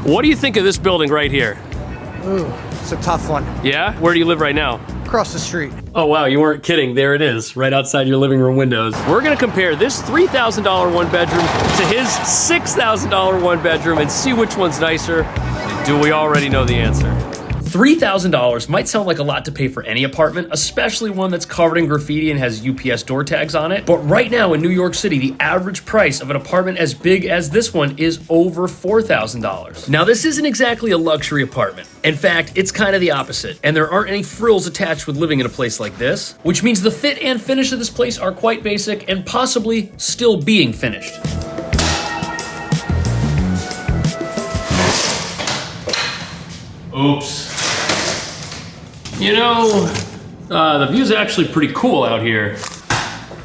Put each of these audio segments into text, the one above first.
What do you think of this building right here? Ooh, it's a tough one. Yeah? Where do you live right now? Across the street. Oh wow, you weren't kidding. There it is, right outside your living room windows. We're gonna compare this $3,000 one bedroom to his $6,000 one bedroom and see which one's nicer. Do we already know the answer? $3,000 might sound like a lot to pay for any apartment, especially one that's covered in graffiti and has UPS door tags on it. But right now in New York City, the average price of an apartment as big as this one is over $4,000. Now, this isn't exactly a luxury apartment. In fact, it's kind of the opposite. And there aren't any frills attached with living in a place like this, which means the fit and finish of this place are quite basic and possibly still being finished. Oops. You know, the view's actually pretty cool out here.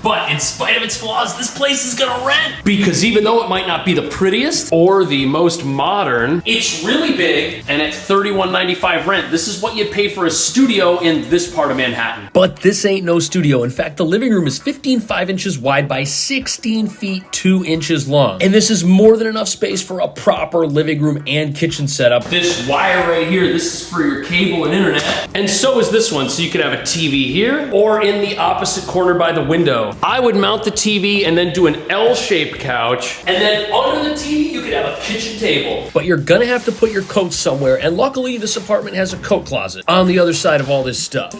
But in spite of its flaws, this place is gonna rent. Because even though it might not be the prettiest or the most modern, it's really big, and at $31.95 rent, this is what you'd pay for a studio in this part of Manhattan. But this ain't no studio. In fact, the living room is 15.5 inches wide by 16 feet 2 inches long. And this is more than enough space for a proper living room and kitchen setup. This wire right here, this is for your cable and internet. And so is this one, so you could have a TV here or in the opposite corner by the window. I would mount the TV and then do an L-shaped couch, and then under the TV you could have a kitchen table. But you're gonna have to put your coats somewhere, and luckily this apartment has a coat closet on the other side of all this stuff.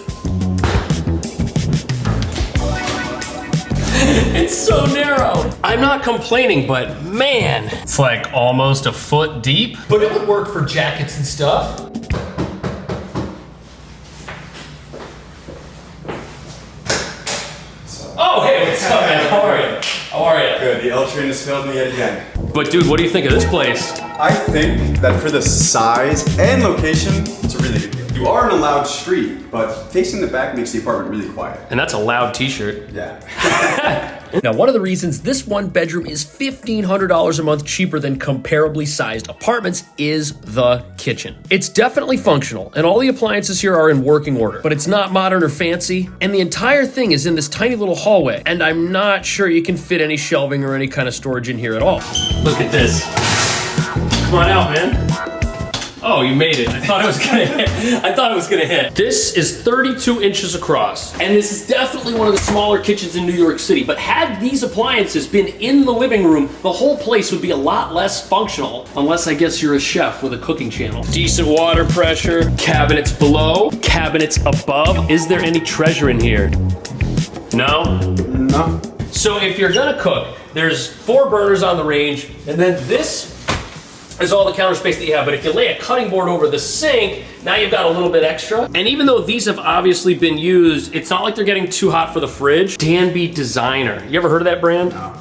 It's so narrow. I'm not complaining, but man, it's like almost a foot deep. But it would work for jackets and stuff. Oh, hey, what's up, man? How are you? How are you? Good, the L train has failed me yet again. But dude, what do you think of this place? I think that for the size and location, it's a really good deal. You are in a loud street, but facing the back makes the apartment really quiet. And that's a loud t-shirt. Yeah. Now, one of the reasons this one bedroom is $1,500 a month cheaper than comparably sized apartments is the kitchen. It's definitely functional, and all the appliances here are in working order, but it's not modern or fancy, and the entire thing is in this tiny little hallway, and I'm not sure you can fit any shelving or any kind of storage in here at all. Look at this. Come on out, man. Oh, you made it. I thought it was gonna hit. I thought it was gonna hit. This is 32 inches across, and this is definitely one of the smaller kitchens in New York City, but had these appliances been in the living room, the whole place would be a lot less functional, unless I guess you're a chef with a cooking channel. Decent water pressure, cabinets below, cabinets above. Is there any treasure in here? No? No. So if you're gonna cook, there's 4 burners on the range, and then this is all the counter space that you have, but if you lay a cutting board over the sink, now you've got a little bit extra. And even though these have obviously been used, it's not like they're getting too hot for the fridge. Danby Designer. You ever heard of that brand? No.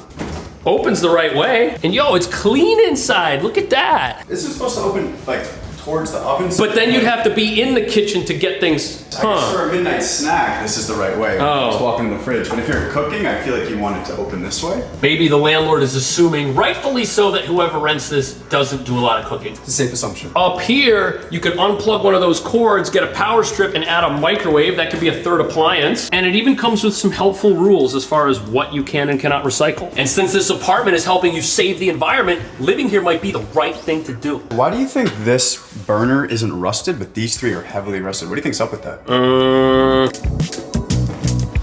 Opens the right way. And yo, it's clean inside. Look at that. This is supposed to open like towards the oven. But then you'd have to be in the kitchen to get things, I guess for a midnight snack, this is the right way. Oh. Just walk into the fridge. But if you're cooking, I feel like you want it to open this way. Maybe the landlord is assuming, rightfully so, that whoever rents this doesn't do a lot of cooking. It's a safe assumption. Up here, you could unplug one of those cords, get a power strip, and add a microwave. That could be a third appliance. And it even comes with some helpful rules as far as what you can and cannot recycle. And since this apartment is helping you save the environment, living here might be the right thing to do. Why do you think this burner isn't rusted, but these 3 are heavily rusted? What do you think's up with that?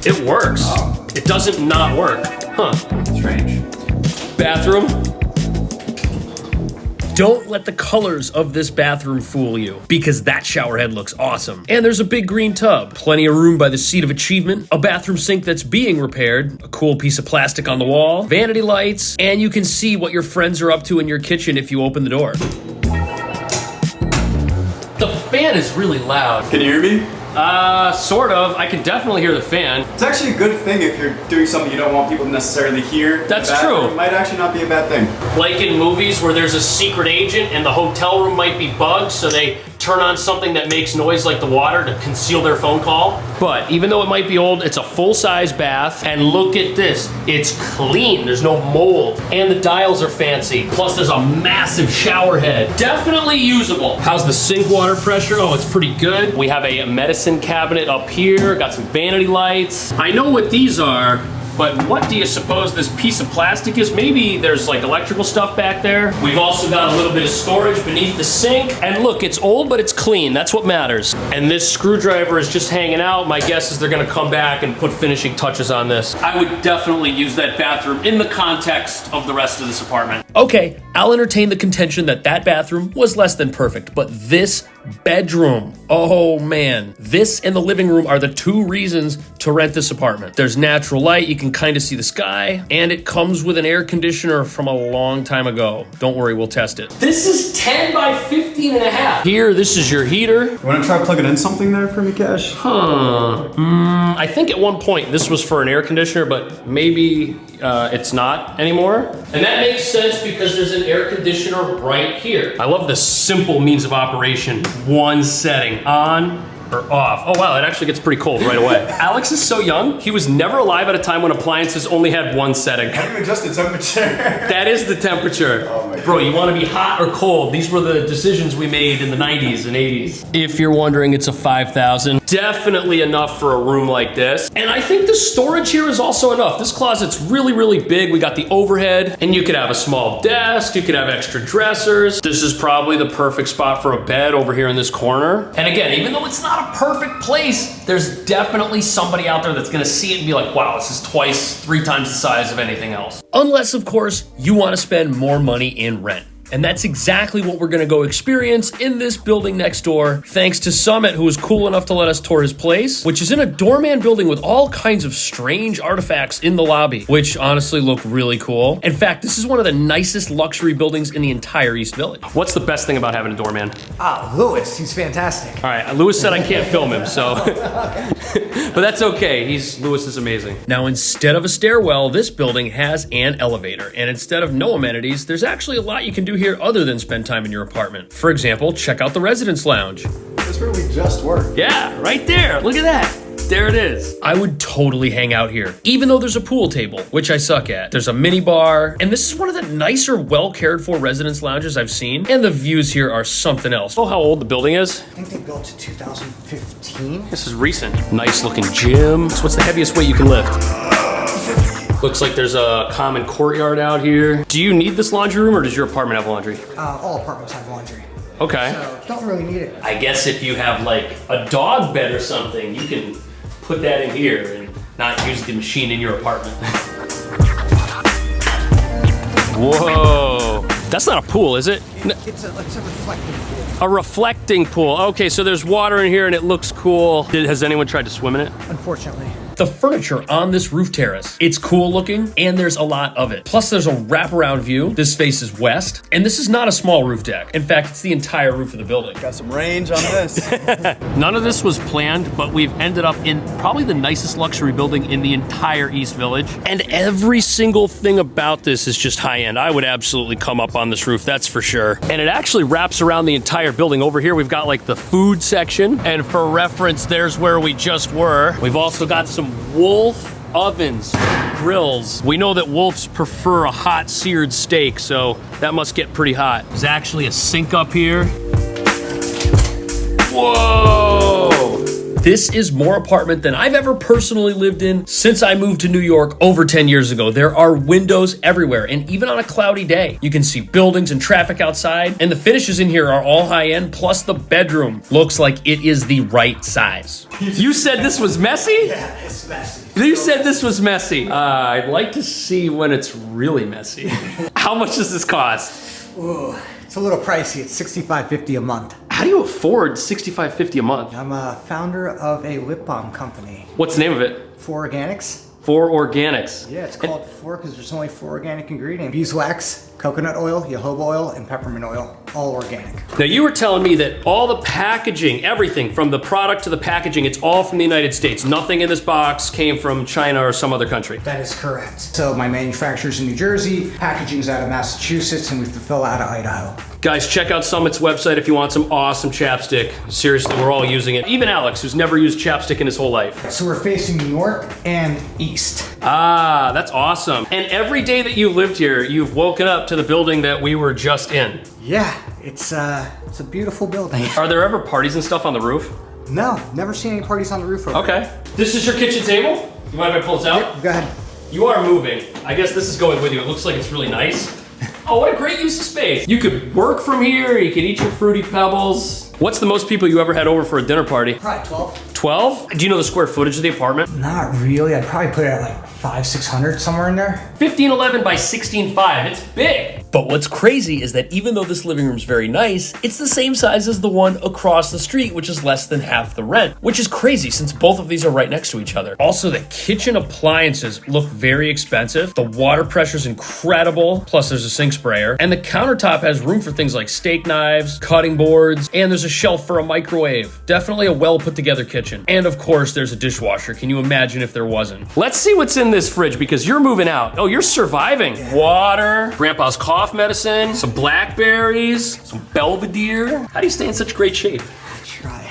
It works. Oh. It doesn't not work. Huh. Strange. Bathroom. Don't let the colors of this bathroom fool you, because that shower head looks awesome. And there's a big green tub, plenty of room by the seat of achievement, a bathroom sink that's being repaired, a cool piece of plastic on the wall, vanity lights, and you can see what your friends are up to in your kitchen if you open the door. The fan is really loud. Can you hear me? Sort of. I can definitely hear the fan. It's actually a good thing if you're doing something you don't want people to necessarily hear. That's The bathroom true. might actually not be a bad thing. Like in movies where there's a secret agent and the hotel room might be bugged, so they turn on something that makes noise like the water to conceal their phone call. But even though it might be old, it's a full-size bath, and look at this. It's clean, there's no mold, and the dials are fancy. Plus there's a massive shower head. Definitely usable. How's the sink water pressure? Oh, it's pretty good. We have a medicine cabinet up here, got some vanity lights. I know what these are. But what do you suppose this piece of plastic is? Maybe there's like electrical stuff back there. We've also got a little bit of storage beneath the sink. And look, it's old, but it's clean. That's what matters. And this screwdriver is just hanging out. My guess is they're gonna come back and put finishing touches on this. I would definitely use that bathroom in the context of the rest of this apartment. Okay, I'll entertain the contention that that bathroom was less than perfect, but this bedroom, oh man. This and the living room are the two reasons to rent this apartment. There's natural light, you can kind of see the sky, and it comes with an air conditioner from a long time ago. Don't worry, we'll test it. This is 10 by 15 and a half. Here, this is your heater. You wanna try plugging in something there for me, Cash? I think at one point this was for an air conditioner, but maybe it's not anymore. And that makes sense because there's an air conditioner right here. I love this simple means of operation. One setting, on or off. Oh wow, it actually gets pretty cold right away. Alex is so young, he was never alive at a time when appliances only had one setting. How do you adjust the temperature? That is the temperature. Oh my God. Bro, you want to be hot or cold? These were the decisions we made in the 90s and 80s. If you're wondering, it's a 5,000. Definitely enough for a room like this. And I think the storage here is also enough. This closet's really, really big. We got the overhead, and you could have a small desk, you could have extra dressers. This is probably the perfect spot for a bed over here in this corner. And again, even though it's not a perfect place, there's definitely somebody out there that's gonna see it and be like, wow, this is twice, 3 times the size of anything else. Unless, of course, you wanna spend more money in rent. And that's exactly what we're gonna go experience in this building next door, thanks to Summit, who was cool enough to let us tour his place, which is in a doorman building with all kinds of strange artifacts in the lobby, which honestly look really cool. In fact, this is one of the nicest luxury buildings in the entire East Village. What's the best thing about having a doorman? Lewis, he's fantastic. All right, Lewis said I can't film him, so. But that's okay, Lewis is amazing. Now, instead of a stairwell, this building has an elevator. And instead of no amenities, there's actually a lot you can do here other than spend time in your apartment. For example, check out the residence lounge. That's where we just were. Yeah, right there, look at that. There it is. I would totally hang out here, even though there's a pool table, which I suck at. There's a mini bar, and this is one of the nicer, well cared for residence lounges I've seen, and the views here are something else. Oh, how old the building is? I think they built it 2015. This is recent. Nice looking gym. So what's the heaviest weight you can lift? 50. Looks like there's a common courtyard out here. Do you need this laundry room, or does your apartment have laundry? All apartments have laundry. Okay. So don't really need it. I guess if you have like a dog bed or something, you can put that in here and not use the machine in your apartment. Whoa. That's not a pool, is it? It's a reflecting pool. A reflecting pool. Okay, so there's water in here and it looks cool. Has anyone tried to swim in it? Unfortunately. The furniture on this roof terrace, it's cool looking and there's a lot of it. Plus there's a wraparound view. This faces west, and this is not a small roof deck. In fact, it's the entire roof of the building. Got some range on this. None of this was planned, but we've ended up in probably the nicest luxury building in the entire East Village. And every single thing about this is just high end. I would absolutely come up on this roof, that's for sure. And it actually wraps around the entire building. Over here, we've got like the food section. And for reference, there's where we just were. We've also got some Wolf ovens, grills. We know that wolves prefer a hot seared steak, so that must get pretty hot. There's actually a sink up here. Whoa! This is more apartment than I've ever personally lived in since I moved to New York over 10 years ago. There are windows everywhere, and even on a cloudy day, you can see buildings and traffic outside, and the finishes in here are all high-end, plus the bedroom looks like it is the right size. You said this was messy? Yeah, it's messy. You said this was messy. I'd like to see when it's really messy. How much does this cost? Ooh, it's a little pricey. It's $65.50 a month. How do you afford $65.50 a month? I'm a founder of a lip balm company. What's the name of it? 4 Organics. 4 Organics. Yeah, it's called 4 because there's only 4 organic ingredients. Beeswax, coconut oil, jojoba oil, and peppermint oil. All organic. Now you were telling me that all the packaging, everything from the product to the packaging, it's all from the United States. Nothing in this box came from China or some other country. That is correct. So my manufacturer's in New Jersey, packaging's out of Massachusetts, and we fulfill out of Idaho. Guys, check out Summit's website if you want some awesome chapstick. Seriously, we're all using it. Even Alex, who's never used chapstick in his whole life. So we're facing New York and east. Ah, that's awesome. And every day that you've lived here, you've woken up to the building that we were just in. Yeah, it's a beautiful building. Are there ever parties and stuff on the roof? No, never seen any parties on the roof over Okay. This is your kitchen table? You mind if I pull this out? Yep, go ahead. You are moving. I guess this is going with you. It looks like it's really nice. Oh, what a great use of space. You could work from here, you could eat your Fruity Pebbles. What's the most people you ever had over for a dinner party? Probably 12. 12? Do you know the square footage of the apartment? Not really. I'd probably put it at like 500-600, somewhere in there. 1511 by 16.5. It's big. But what's crazy is that even though this living room's very nice, it's the same size as the one across the street, which is less than half the rent, which is crazy since both of these are right next to each other. Also, the kitchen appliances look very expensive. The water pressure's incredible, plus there's a sink sprayer, and the countertop has room for things like steak knives, cutting boards, and there's a shelf for a microwave. Definitely a well put together kitchen. And of course, there's a dishwasher. Can you imagine if there wasn't? Let's see what's in this fridge because you're moving out. Oh, you're surviving. Water, grandpa's cough medicine, some blackberries, some Belvedere. How do you stay in such great shape?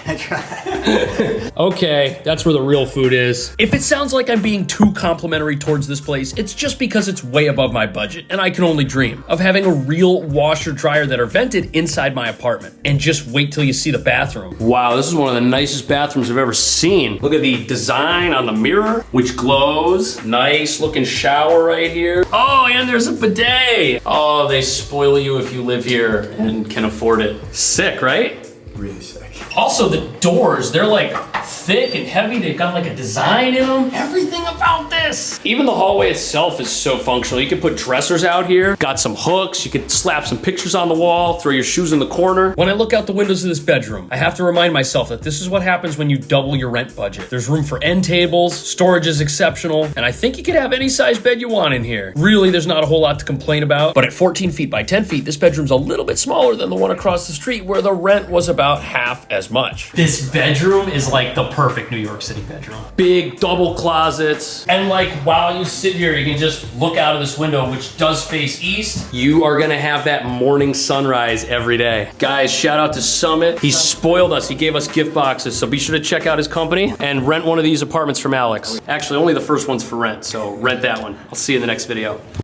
I try. Okay, that's where the real food is. If it sounds like I'm being too complimentary towards this place, it's just because it's way above my budget, and I can only dream of having a real washer dryer that are vented inside my apartment. And just wait till you see the bathroom. Wow, this is one of the nicest bathrooms I've ever seen. Look at the design on the mirror, which glows. Nice looking shower right here. Oh, and there's a bidet. Oh, they spoil you if you live here and can afford it. Sick, right? Really sick. Also, the doors, they're like thick and heavy. They've got like a design in them. Everything about this. Even the hallway itself is so functional. You can put dressers out here, got some hooks. You could slap some pictures on the wall, throw your shoes in the corner. When I look out the windows of this bedroom, I have to remind myself that this is what happens when you double your rent budget. There's room for end tables, storage is exceptional, and I think you could have any size bed you want in here. Really, there's not a whole lot to complain about, but at 14 feet by 10 feet, this bedroom's a little bit smaller than the one across the street where the rent was about half as much. This bedroom is like the perfect New York City bedroom. Big double closets. And like while you sit here, you can just look out of this window, which does face east. You are gonna have that morning sunrise every day. Guys, shout out to Summit. He spoiled us. He gave us gift boxes. So be sure to check out his company and rent one of these apartments from Alex. Actually, only the first one's for rent. So rent that one. I'll see you in the next video.